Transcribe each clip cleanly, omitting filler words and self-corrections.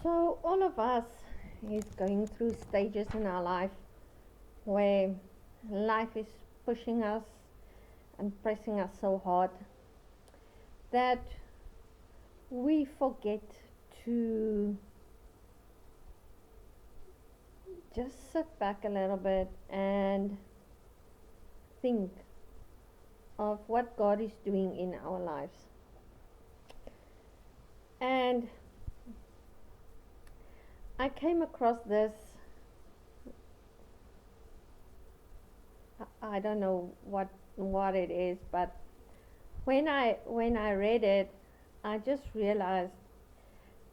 So all of us is going through stages in our life where life is pushing us and pressing us so hard that we forget to just sit back a little bit and think of what God is doing in our lives. And I came across this, I don't know what it is, but when I read it, I just realized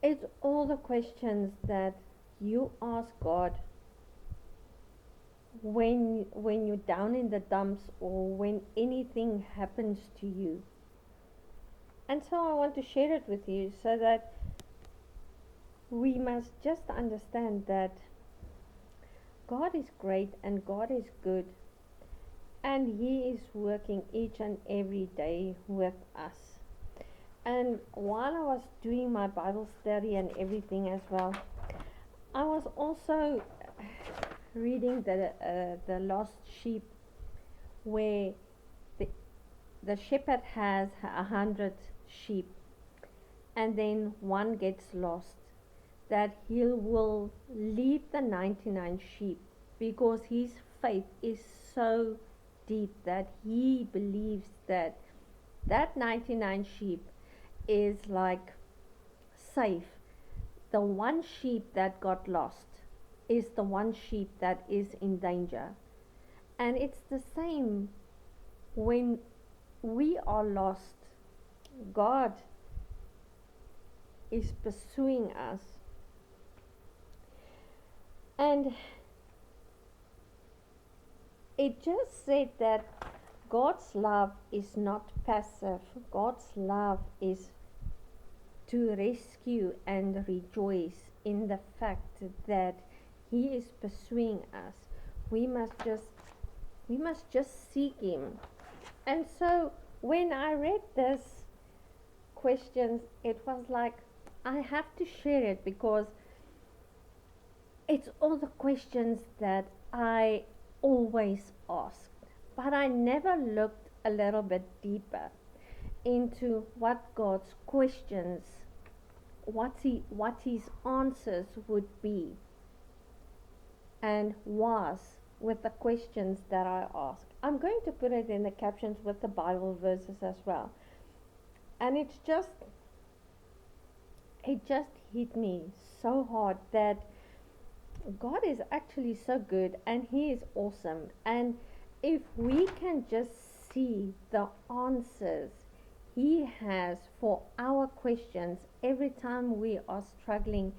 it's all the questions that you ask God when you're down in the dumps or when anything happens to you. And so I want to share it with you so that we must just understand that God is great and God is good, and He is working each and every day with us. And while I was doing my Bible study and everything as well, I was also reading the lost sheep, where the shepherd has 100 sheep, and then one gets lost. That he will leave the 99 sheep because his faith is so deep that he believes that 99 sheep is like safe. The one sheep that got lost is the one sheep that is in danger. And it's the same when we are lost. God is pursuing us. And it just said that God's love is not passive. God's love is to rescue and rejoice in the fact that He is pursuing us. We must just seek Him. And so when I read this questions, it was like I have to share it because it's all the questions that I always asked, but I never looked a little bit deeper into what God's questions, what His answers would be and was with the questions that I asked. I'm going to put it in the captions with the Bible verses as well. And it just hit me so hard that God is actually so good and He is awesome. And if we can just see the answers He has for our questions every time we are struggling,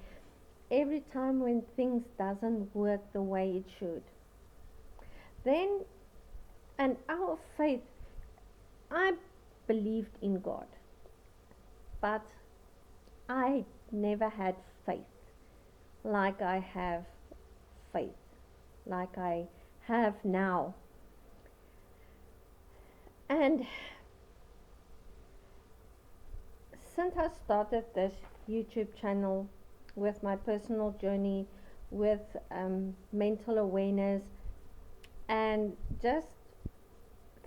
every time when things doesn't work the way it should, then, and our faith, I believed in God, but I never had faith like I have faith, like I have now. And since I started this YouTube channel with my personal journey with mental awareness and just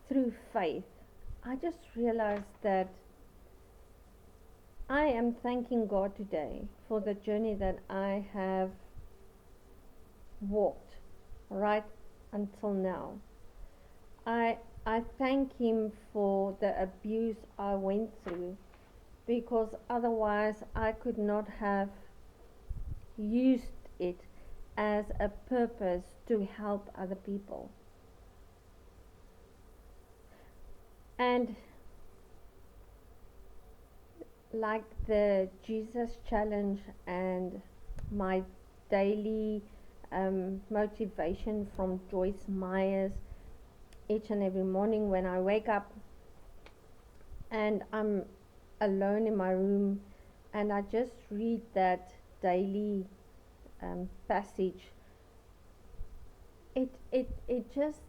through faith, I just realized that I am thanking God today for the journey that I have walked right until now. I thank Him for the abuse I went through, because otherwise I could not have used it as a purpose to help other people. And like the Jesus challenge and my daily motivation from Joyce Myers, each and every morning when I wake up and I'm alone in my room and I just read that daily passage, it just,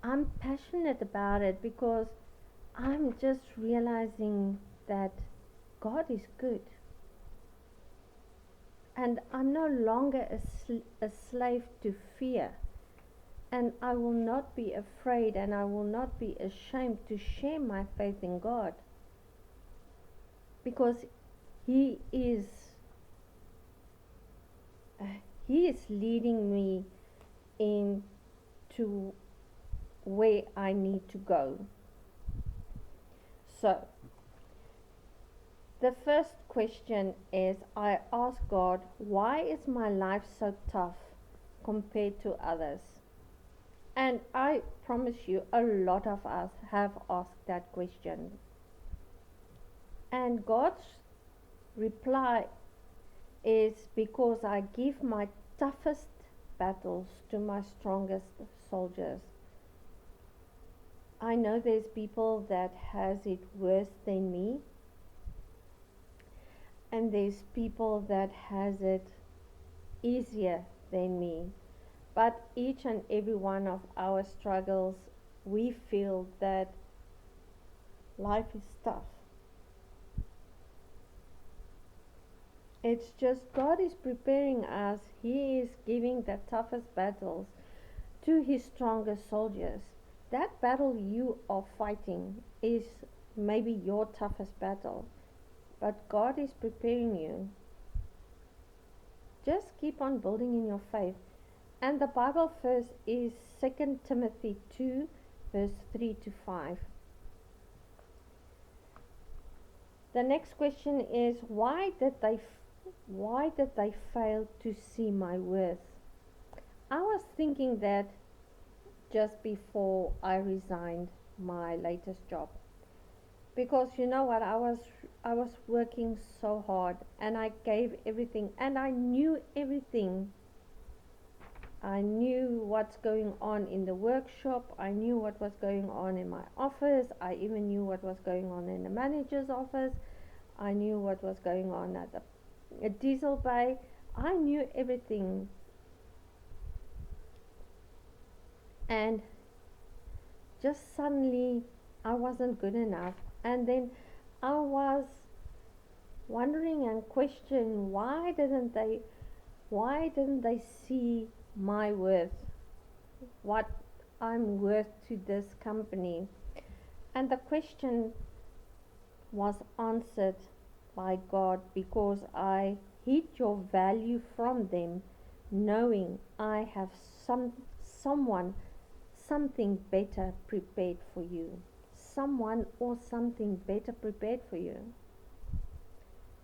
I'm passionate about it because I'm just realizing that God is good. And I'm no longer a slave to fear. And I will not be afraid and I will not be ashamed to share my faith in God. Because He is leading me into where I need to go. So, the first question is, I ask God, why is my life so tough compared to others? And I promise you, a lot of us have asked that question. And God's reply is, because I give my toughest battles to my strongest soldiers. I know there's people that has it worse than me, and there's people that has it easier than me. But each and every one of our struggles, we feel that life is tough. It's just God is preparing us. He is giving the toughest battles to His strongest soldiers. That battle you are fighting is maybe your toughest battle, but God is preparing you. Just keep on building in your faith. And the Bible verse is 2 Timothy 2 verse 3 to 5. The next question is, why did they fail to see my worth? I was thinking that just before I resigned my latest job, because you know what, I was working so hard and I gave everything and I knew everything. I knew what's going on in the workshop. I knew what was going on in my office. I even knew what was going on in the manager's office. I knew what was going on at the diesel bay. I knew everything. And just suddenly I wasn't good enough. And then I was wondering and questioning, why didn't they see my worth, what I'm worth to this company? And the question was answered by God, because I hid your value from them, knowing I have something better prepared for you. Someone or something better prepared for you.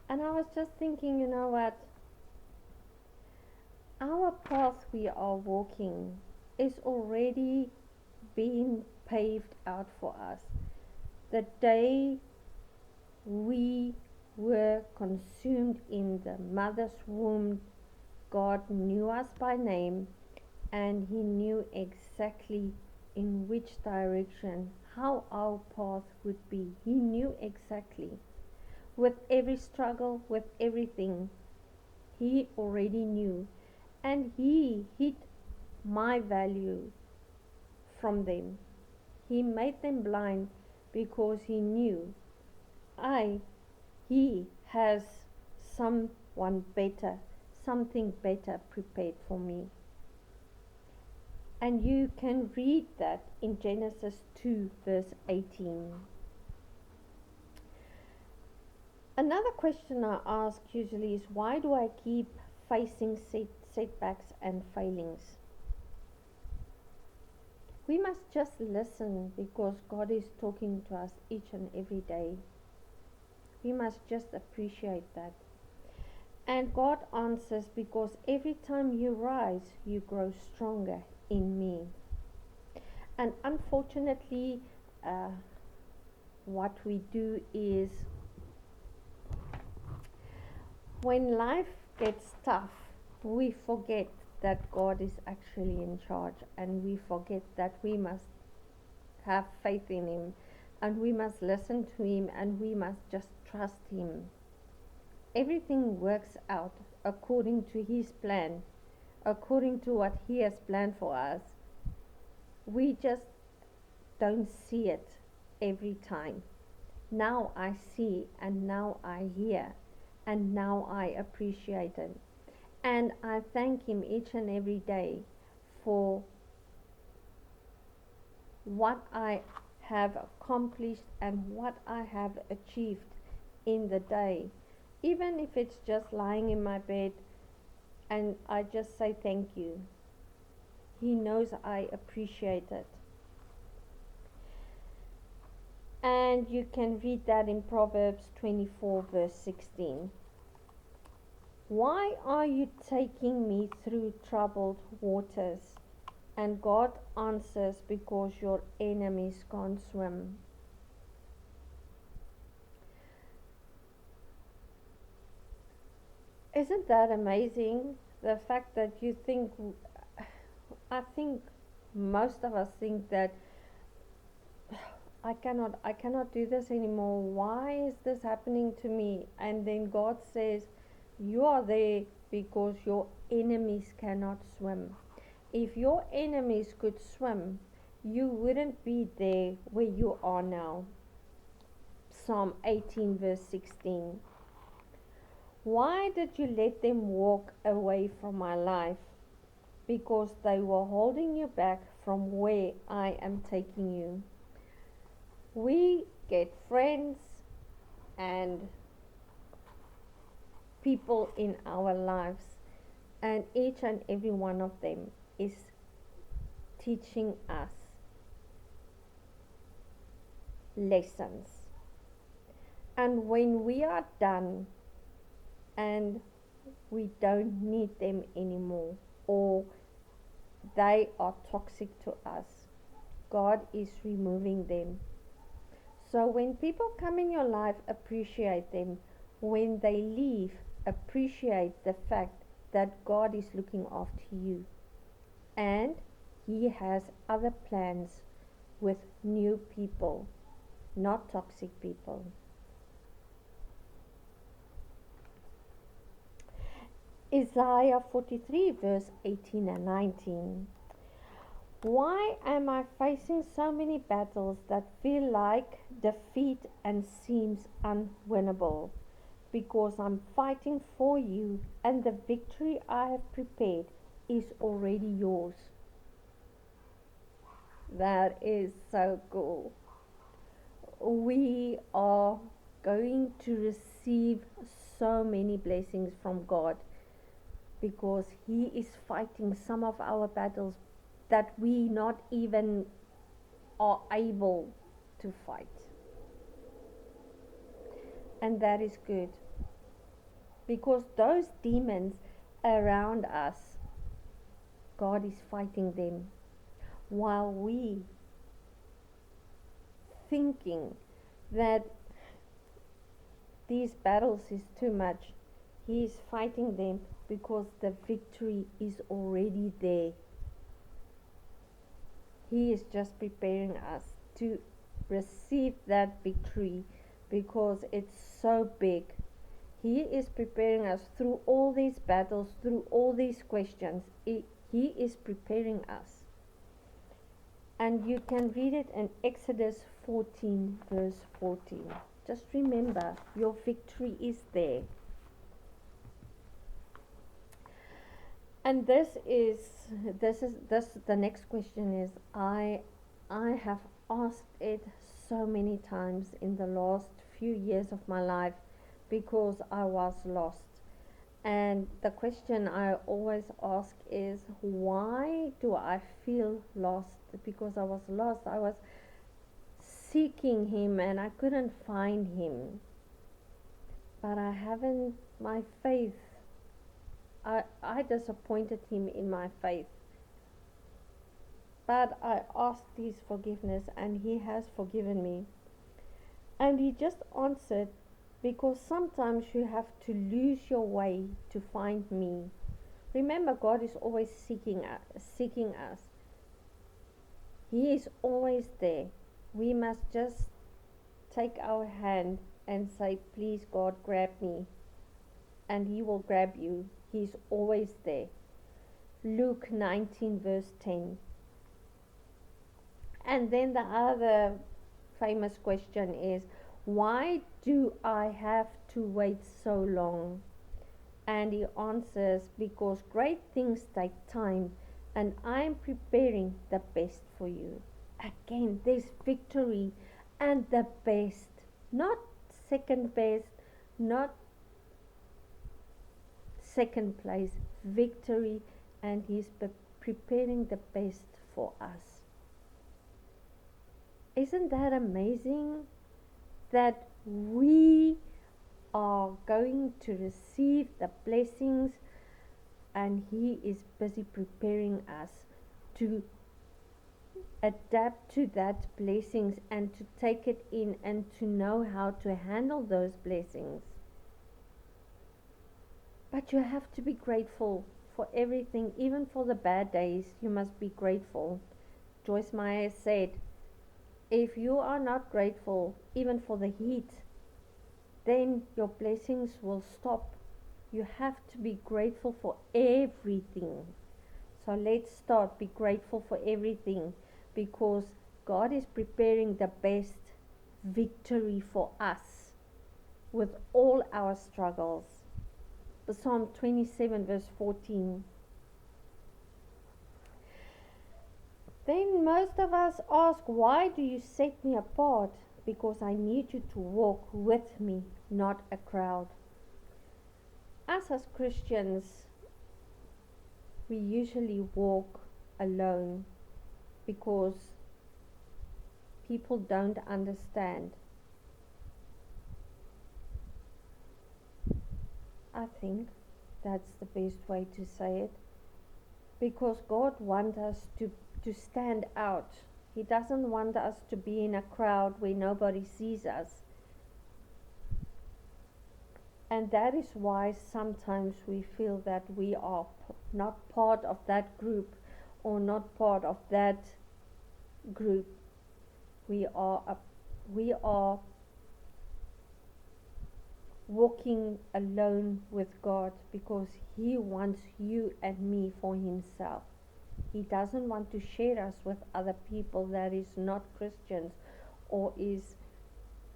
And I was just thinking, you know what? Our path we are walking is already being paved out for us. The day we were consumed in the mother's womb, God knew us by name, and He knew exactly in which direction, how our path would be. He knew exactly. With every struggle, with everything, He already knew. And He hid my value from them. He made them blind because He knew He has someone better, something better prepared for me. And you can read that in Genesis 2 verse 18. Another question I ask usually is, why do I keep facing setbacks and failings? We must just listen, because God is talking to us each and every day. We must just appreciate that. And God answers, because every time you rise, you grow stronger in me. And unfortunately, what we do is, when life gets tough, we forget that God is actually in charge, and we forget that we must have faith in Him, and we must listen to Him, and we must just trust Him. Everything works out according to His plan, according to what He has planned for us. We just don't see it every time. Now I see, and now I hear, and now I appreciate it. And I thank Him each and every day for what I have accomplished and what I have achieved in the day. Even if it's just lying in my bed and I just say thank you. He knows I appreciate it. And you can read that in Proverbs 24 verse 16. Why are you taking me through troubled waters? And God answers, because your enemies can't swim. Isn't that amazing? The fact that you think, I think most of us think that I cannot do this anymore. Why is this happening to me? And then God says, you are there because your enemies cannot swim. If your enemies could swim, you wouldn't be there where you are now. Psalm 18 verse 16. Why did you let them walk away from my life? Because they were holding you back from where I am taking you. We get friends and people in our lives, and each and every one of them is teaching us lessons. And when we are done and we don't need them anymore, or they are toxic to us, God is removing them. So when people come in your life, appreciate them. When they leave, appreciate the fact that God is looking after you. And He has other plans with new people, not toxic people. Isaiah 43 verse 18 and 19. Why am I facing so many battles that feel like defeat and seems unwinnable? Because I'm fighting for you, and the victory I have prepared is already yours. That is so cool. We are going to receive so many blessings from God, because He is fighting some of our battles that we not even are able to fight. And that is good, because those demons around us, God is fighting them, while we thinking that these battles is too much. He is fighting them because the victory is already there. He is just preparing us to receive that victory, because it's so big. He is preparing us through all these battles, through all these questions. He is preparing us. And you can read it in Exodus 14 verse 14. Just remember, your victory is there. And this the next question is, I have asked it so many times in the last few years of my life, because I was lost. And the question I always ask is, why do I feel lost? Because I was lost. I was seeking Him and I couldn't find Him. But I haven't, my faith, I disappointed Him in my faith. But I asked His forgiveness, and He has forgiven me. And He just answered, because sometimes you have to lose your way to find me. Remember, God is always seeking us. He is always there. We must just take our hand and say, please God, grab me. And He will grab you. He's always there. Luke 19 verse 10. And then the other famous question is, why do I have to wait so long? And he answers, because great things take time, and I am preparing the best for you. Again, there's victory and the best. Not second best, not second place. Victory, and he's preparing the best for us. Isn't that amazing? That we are going to receive the blessings, and he is busy preparing us to adapt to that blessings and to take it in and to know how to handle those blessings. But you have to be grateful for everything, even for the bad days. You must be grateful. Joyce Meyer said, if you are not grateful even for the heat, then your blessings will stop. You have to be grateful for everything. So let's start. Be grateful for everything, because God is preparing the best victory for us with all our struggles. Psalm 27 verse 14. Then most of us ask, why do you set me apart? Because I need you to walk with me, not a crowd. Us as Christians, we usually walk alone because people don't understand. I think that's the best way to say it, because God wants us to stand out. He doesn't want us to be in a crowd where nobody sees us. And that is why sometimes we feel that we are not part of that group, or not part of that group. We are walking alone with God, because He wants you and me for Himself. He doesn't want to share us with other people that is not Christians, or is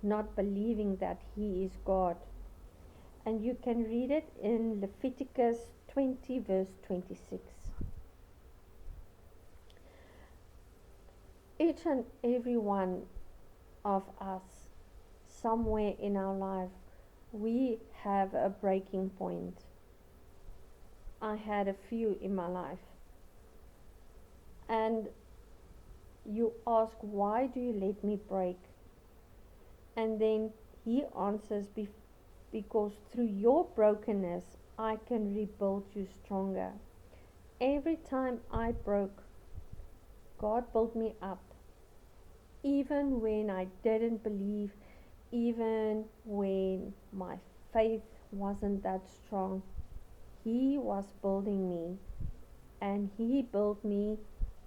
not believing that He is God. And you can read it in Leviticus 20 verse 26. Each and every one of us, somewhere in our life, we have a breaking point. I had a few in my life. And you ask, why do you let me break? And then He answers, because through your brokenness I can rebuild you stronger. Every time I broke, God built me up. Even when I didn't believe, even when my faith wasn't that strong, He was building me, and He built me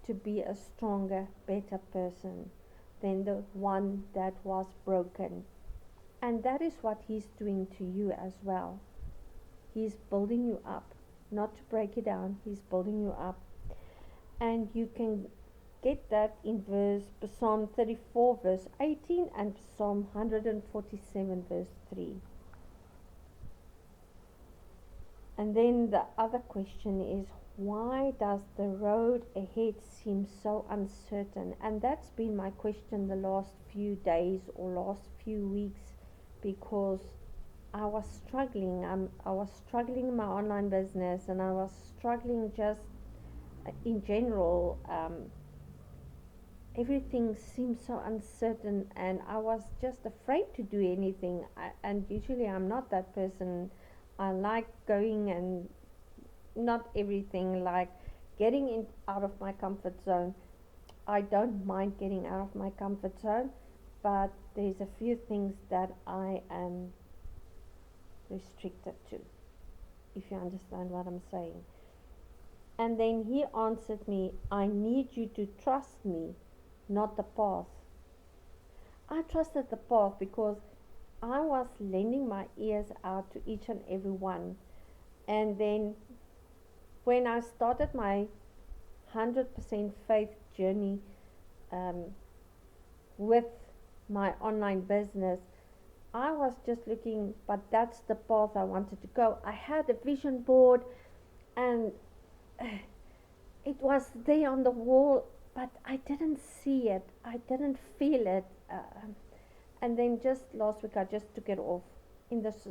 to be a stronger, better person than the one that was broken. And that is what He's doing to you as well. He's building you up, not to break you down. He's building you up. And you can get that in Psalm 34 verse 18 and Psalm 147 verse 3. And then the other question is, why does the road ahead seem so uncertain? And that's been my question the last few days or last few weeks, because I was struggling. I was struggling in my online business, and I was struggling just in general. Everything seemed so uncertain, and I was just afraid to do anything. And usually I'm not that person. I like going, and not everything, like getting out of my comfort zone. I don't mind getting out of my comfort zone, but there's a few things that I am restricted to, if you understand what I'm saying. And then He answered me, I need you to trust me, not the path. I trusted the path because I was lending my ears out to each and every one. And then when I started my 100% faith journey with my online business, I was just looking, but that's the path I wanted to go. I had a vision board, and it was there on the wall, but I didn't see it. I didn't feel it. And then just last week, I just took it off. In this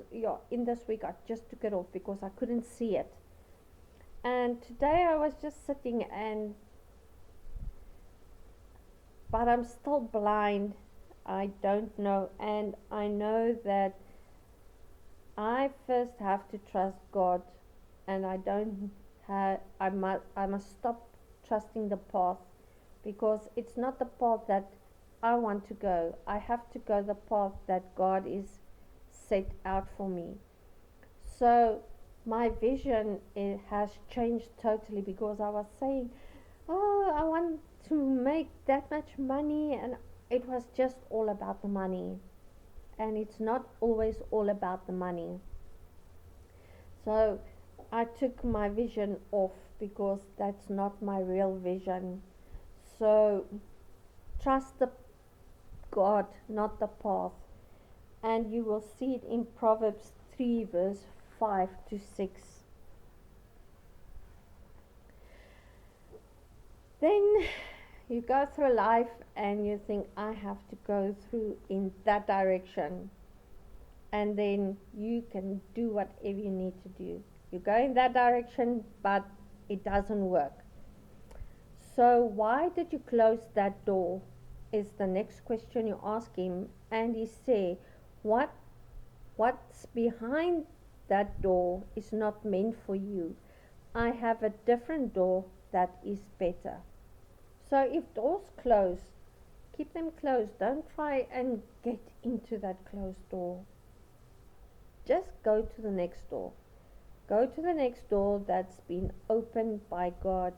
week, I just took it off because I couldn't see it. And today I was just sitting, but I'm still blind. I don't know, and I know that I first have to trust God, and I don't have. I must stop trusting the path, because it's not the path that I want to go. I have to go the path that God is set out for me. So my vision, it has changed totally, because I was saying, oh, I want to make that much money, and it was just all about the money. And it's not always all about the money. So I took my vision off, because that's not my real vision. So trust the God, not the path. And you will see it in Proverbs 3 verse 5 to 6. Then you go through life and you think, I have to go through in that direction. And then you can do whatever you need to do. You go in that direction, but it doesn't work. So why did you close that door? Is the next question you ask him. And he say, what's behind that door is not meant for you. I have a different door that is better. So if doors close, keep them closed. Don't try and get into that closed door. Just go to the next door. Go to the next door that's been opened by God.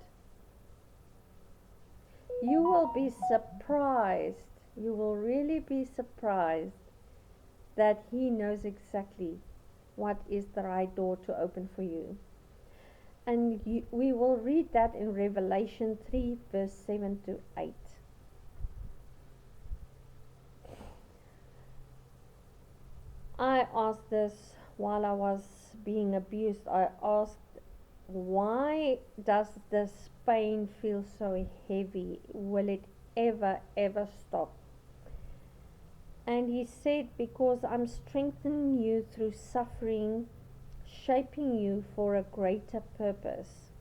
You will be surprised. You will really be surprised that He knows exactly what is the right door to open for you. And we will read that in Revelation 3 verse 7 to 8. I asked this while I was being abused. I asked, why does this pain feel so heavy? Will it ever stop? And he said, because I'm strengthening you through suffering, shaping you for a greater purpose.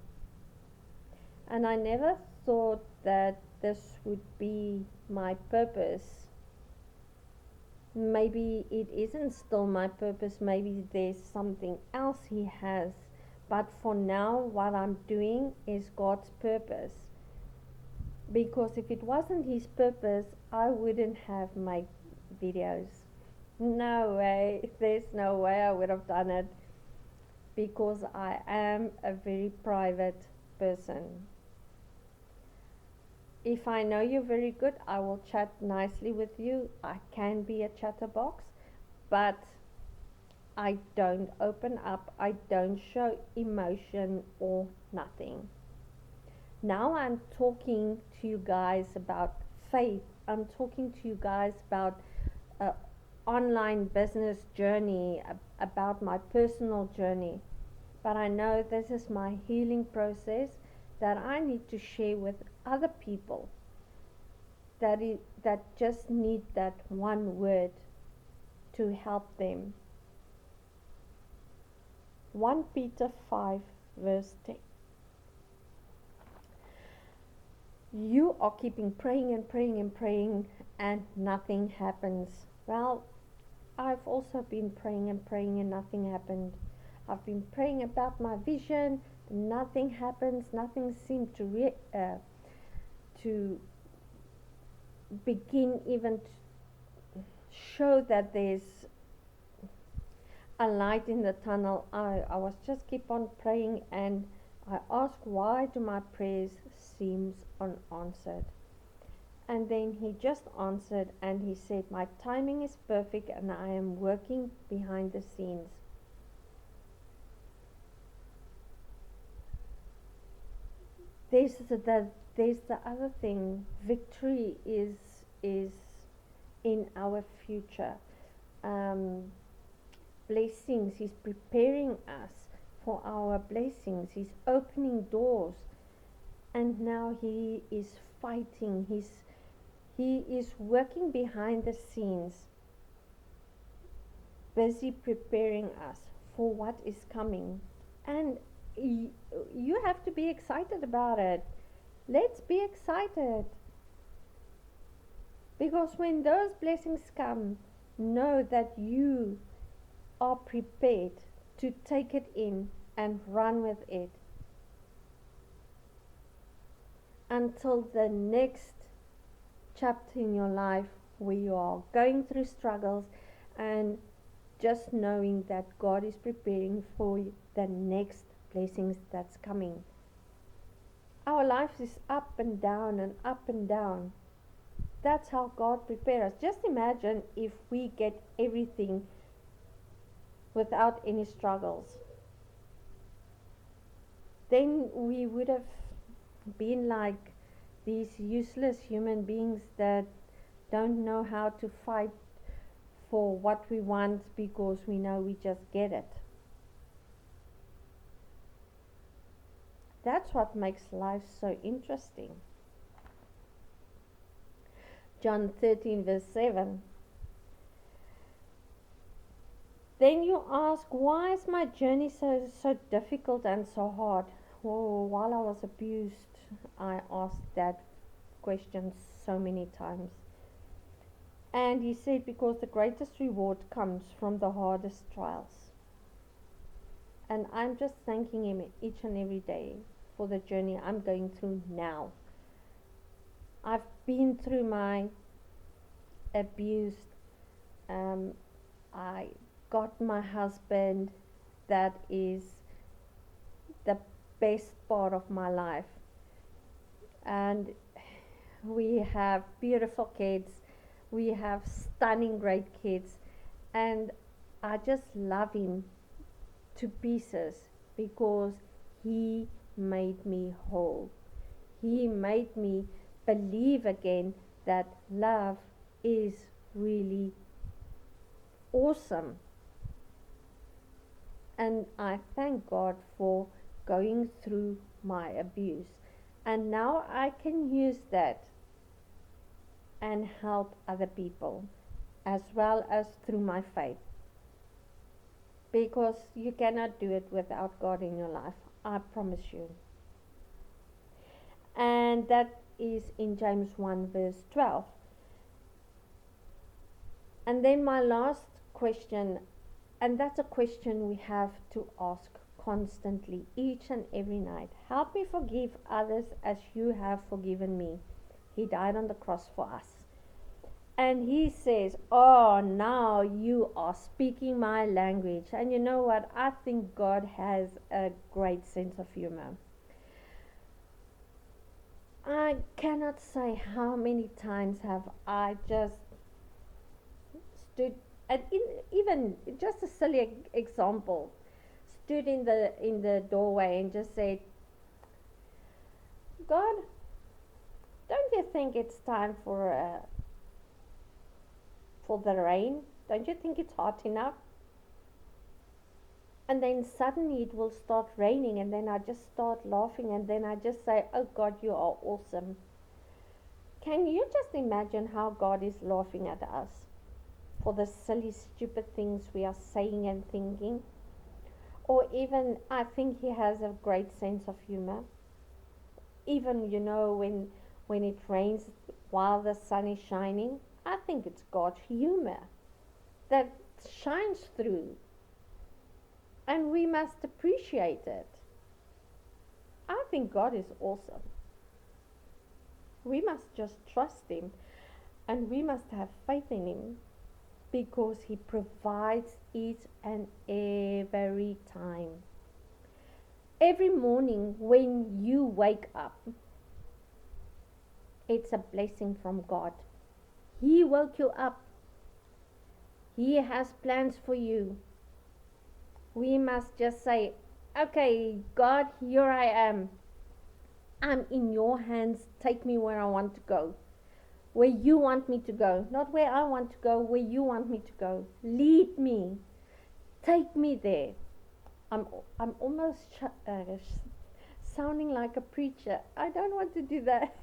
And I never thought that this would be my purpose. Maybe it isn't still my purpose. Maybe there's something else He has. But for now, what I'm doing is God's purpose. Because if it wasn't His purpose, I wouldn't have made videos. No way. There's no way I would have done it. Because I am a very private person. If I know you're very good, I will chat nicely with you. I can be a chatterbox, but I don't open up. I don't show emotion or nothing. Now I'm talking to you guys about faith. I'm talking to you guys about online business journey, about my personal journey. But I know this is my healing process that I need to share with other people that just need that one word to help them. 1 Peter 5 verse 10. You are keeping praying and praying and praying, and nothing happens. Well, I've also been praying and praying and nothing happened. I've been praying about my vision, nothing happens. Nothing seems to begin even to show that there's a light in the tunnel. I was just keep on praying, and I asked, why do my prayers seem unanswered? And then He just answered, and He said, my timing is perfect and I am working behind the scenes. There's the other thing. Victory is in our future. um, blessings. He's preparing us for our blessings. He's opening doors. And now He is fighting. He is working behind the scenes, busy preparing us for what is coming. And you have to be excited about it. Let's be excited. Because when those blessings come, know that you are prepared to take it in and run with it until the next chapter in your life where you are going through struggles, and just knowing that God is preparing for the next blessings that's coming. Our life is up and down and up and down. That's how God prepares us. Just imagine if we get everything without any struggles. Then we would have been like these useless human beings that don't know how to fight for what we want because we know we just get it. That's what makes life so interesting. John 13 verse 7. Then you ask, why is my journey so difficult and so hard? Well, while I was abused, I asked that question so many times. And he said, because the greatest reward comes from the hardest trials. And I'm just thanking Him each and every day for the journey I'm going through now. I've been through my abuse. I got my husband. That is the best part of my life. And we have beautiful kids. We have stunning great kids. And I just love him to pieces because he made me whole. He made me believe again that love is really awesome. And I thank God for going through my abuse. And now I can use that and help other people as well as through my faith. Because you cannot do it without God in your life. I promise you. And that is in James 1 verse 12. And then my last question, and that's a question we have to ask constantly, each and every night. Help me forgive others as you have forgiven me. He died on the cross for us. And he says, oh, now you are speaking my language. And you know what? I think God has a great sense of humor. I cannot say how many times have I just stood, and even just a silly example, stood in the doorway and just said, God, don't you think it's time for the rain? Don't you think it's hot enough? And then suddenly it will start raining, and then I just start laughing, and then I just say, oh God, you are awesome. Can you just imagine how God is laughing at us for the silly, stupid things we are saying and thinking? Or even, I think He has a great sense of humor. Even, when it rains while the sun is shining, I think it's God's humor that shines through. And we must appreciate it. I think God is awesome. We must just trust Him. And we must have faith in Him. Because He provides each and every time. Every morning when you wake up, it's a blessing from God. He woke you up. He has plans for you. We must just say, okay, God, here I am. I'm in your hands. Take me where I want to go. where you want me to go, not where I want to go, where you want me to go. Lead me, take me there. I'm almost sounding like a preacher. I don't want to do that.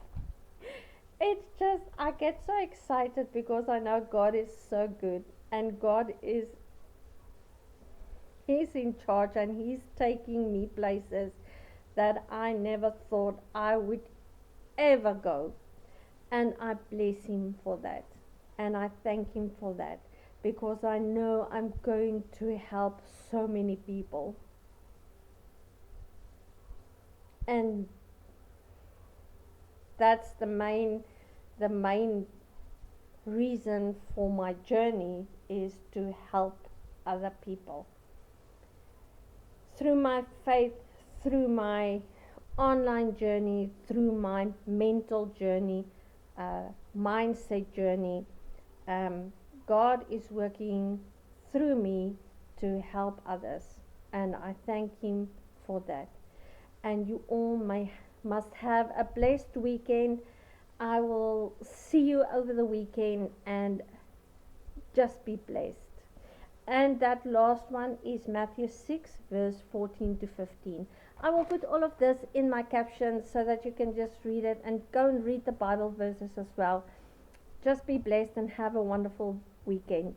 It's just, I get so excited because I know God is so good, and God is He's in charge, and He's taking me places that I never thought I would ever go. And I bless Him for that. And I thank Him for that, because I know I'm going to help so many people. And that's the main reason for my journey, is to help other people. Through my faith, through my online journey, through my mental journey, mindset journey, God is working through me to help others, and I thank Him for that. And you all must have a blessed weekend. I will see you over the weekend, and just be blessed. And that last one is Matthew 6, verse 14 to 15. I will put all of this in my captions so that you can just read it, and go and read the Bible verses as well. Just be blessed and have a wonderful weekend.